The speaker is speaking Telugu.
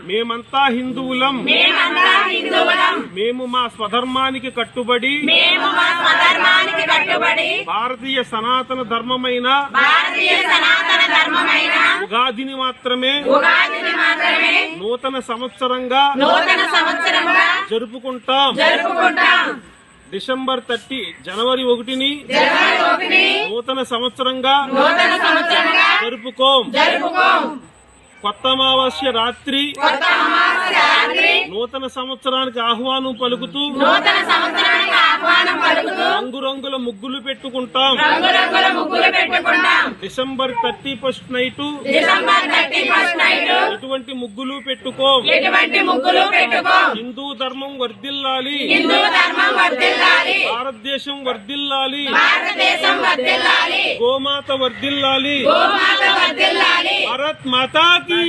మేమంతా హిందువులం మేము మా స్వధర్మానికి కట్టుబడి భారతీయ సనాతన ధర్మమైన ఉగాదిని మాత్రమే నూతన సంవత్సరంగా జరుపుకుంటాం. డిసెంబర్ 30 జనవరి 1ని నూతన సంవత్సరంగా జరుపుకోం. కొత్త అమావాస్య రాత్రి నూతన సంవత్సరానికి ఆహ్వానం పలుకుతూ రంగురంగుల ముగ్గులు పెట్టుకుంటాం. డిసెంబర్ 31 నైట్ ఎటువంటి ముగ్గులు పెట్టుకోం. హిందూ ధర్మం వర్ధిల్లాలి, భారతదేశం వర్ధిల్లాలి, గోమాత వర్ధిల్లాలి, భారత్ మాతా की